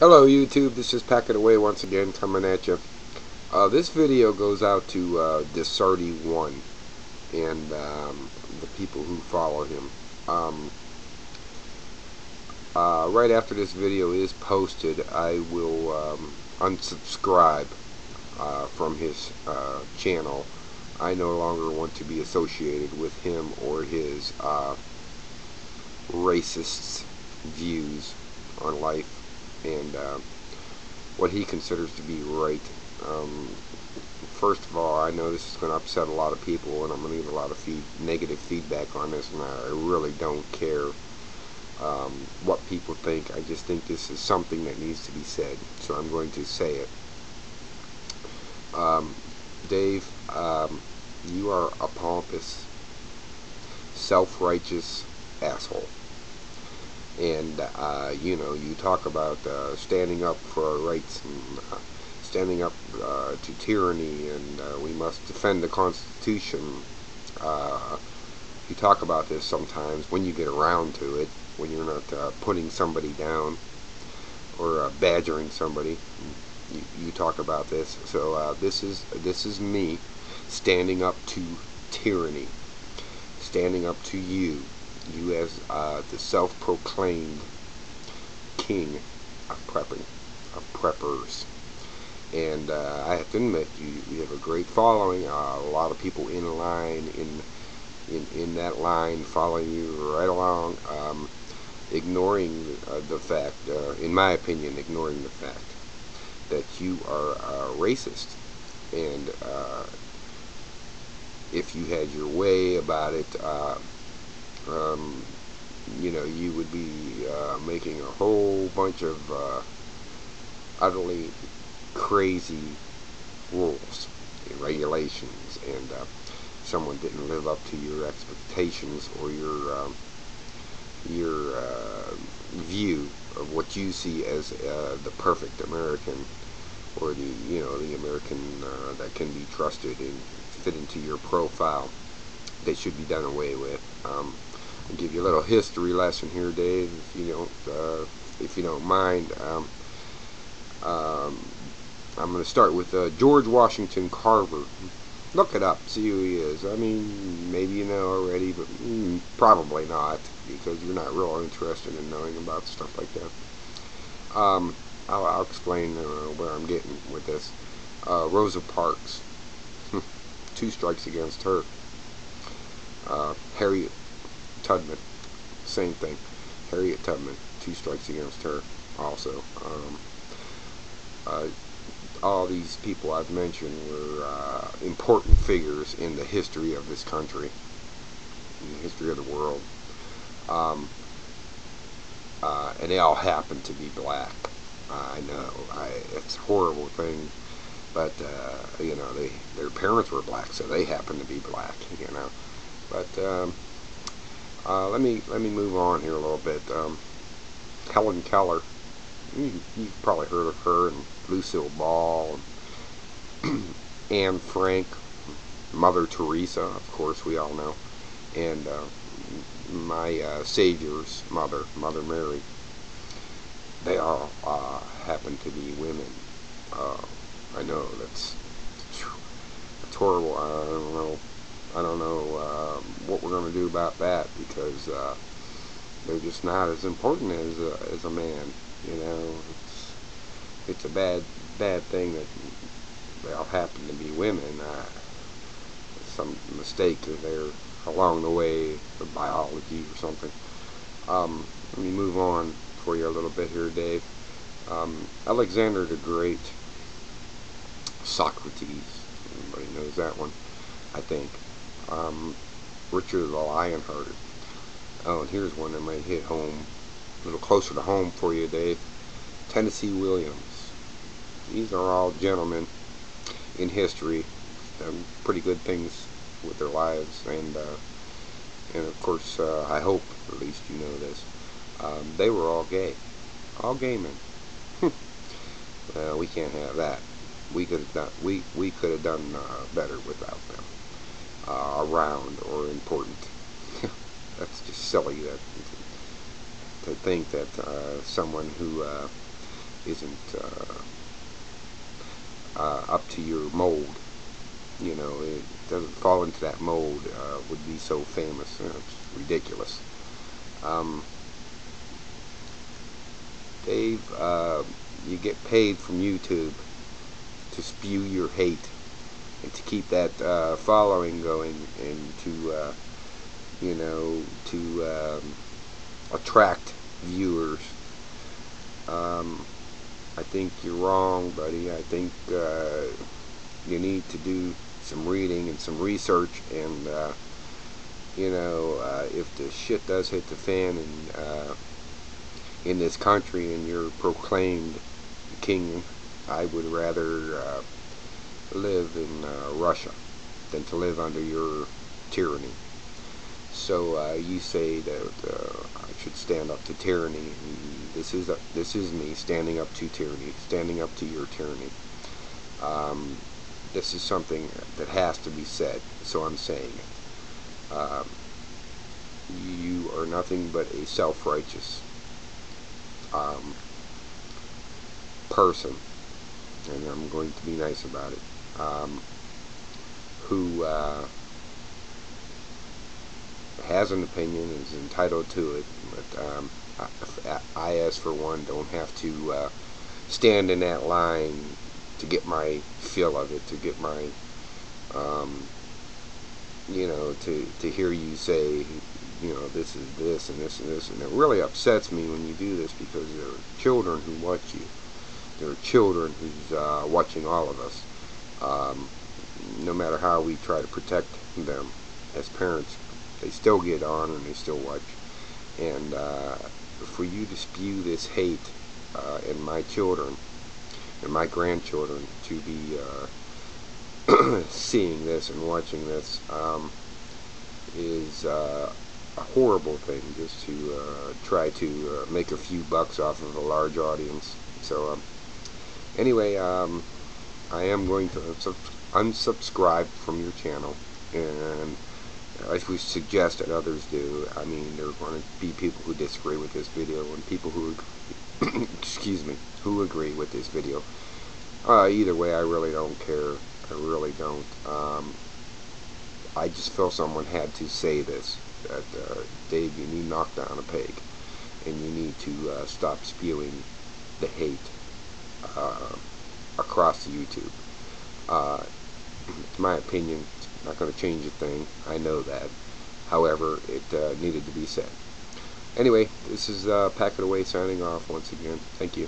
Hello YouTube, this is Packet Away once again coming at you. This video goes out to Dsarti1 and the people who follow him. Right after this video is posted, I will unsubscribe from his channel. I no longer want to be associated with him or his racist views on life and what he considers to be right. First of all, I know this is going to upset a lot of people, and I'm going to get a lot of negative feedback on this, and I really don't care what people think. I just think this is something that needs to be said, so I'm going to say it. Dave, you are a pompous, self-righteous asshole. And you know, you talk about standing up for our rights and standing up to tyranny, and we must defend the Constitution. You talk about this sometimes when you get around to it, when you're not putting somebody down or badgering somebody. You talk about this. So this is me standing up to tyranny, standing up to you. You as the self-proclaimed king of preppers. And I have to admit, you have a great following. A lot of people in line, in that line, following you right along, ignoring the fact, in my opinion, ignoring the fact that you are racist. And if you had your way about it, you know, you would be making a whole bunch of utterly crazy rules and regulations, and someone didn't live up to your expectations or your view of what you see as the perfect American, or the American that can be trusted and fit into your profile. They should be done away with. I'll give you a little history lesson here, Dave, if you don't mind. I'm going to start with George Washington Carver. Look it up, see who he is. I mean, maybe you know already, but probably not, because you're not real interested in knowing about stuff like that. I'll explain where I'm getting with this. Rosa Parks, 2 strikes against her. Harriet Tubman, same thing. Harriet Tubman, 2 strikes against her also. All these people I've mentioned were important figures in the history of this country, in the history of the world. And they all happen to be black. I know, it's a horrible thing, but you know, their parents were black, so they happen to be black, you know. But let me move on here a little bit. Helen Keller, you've probably heard of her, and Lucille Ball, and Anne Frank, Mother Teresa, of course, we all know, and my Savior's mother, Mother Mary. They all happen to be women. I know that's horrible. I don't know what we're going to do about that, because they're just not as important as a man. You know, it's a bad thing that they all happen to be women. Some mistake there along the way of biology or something. Let me move on for you a little bit here, Dave. Alexander the Great, Socrates. Everybody knows that one, I think. Richard the Lionhearted. Oh, and here's one that might hit home, a little closer to home for you, Dave. Tennessee Williams. These are all gentlemen in history, done pretty good things with their lives, and of course, I hope at least you know this. They were all gay men. Well, we can't have that. We could have done better without them around or important. That's just silly to think that someone who isn't up to your mold. You know, it doesn't fall into that mold, would be so famous. It's ridiculous. Um, Dave, you get paid from YouTube to spew your hate and to keep that following going, and to attract viewers. I think you're wrong, buddy. I think you need to do some reading and some research, and if the shit does hit the fan in this country and you're proclaimed king, I would rather live in Russia than to live under your tyranny. So you say that I should stand up to tyranny. This is me standing up to tyranny, standing up to your tyranny. This is something that has to be said, so I'm saying it. You are nothing but a self-righteous person, and I'm going to be nice about it, who has an opinion, is entitled to it, but I, as for one, don't have to stand in that line to get my fill of it, to get my, to hear you say, this is this and this and this, and it really upsets me when you do this, because there are children who watch you. There are children who's watching all of us. No matter how we try to protect them as parents, they still get on and they still watch. And for you to spew this hate in my children and my grandchildren to be seeing this and watching this is a horrible thing, just to try to make a few bucks off of a large audience. So anyway, I am going to unsubscribe from your channel, and as we suggest that others do. I mean, there are going to be people who disagree with this video and people who excuse me, who agree with this video. Either way, I really don't care. I really don't. I just feel someone had to say this, that Dave, you need to knock down a peg, and you need to stop spewing the hate across YouTube. It's my opinion. It's not going to change a thing. I know that. However, it needed to be said. Anyway, this is Pack It Away signing off once again. Thank you.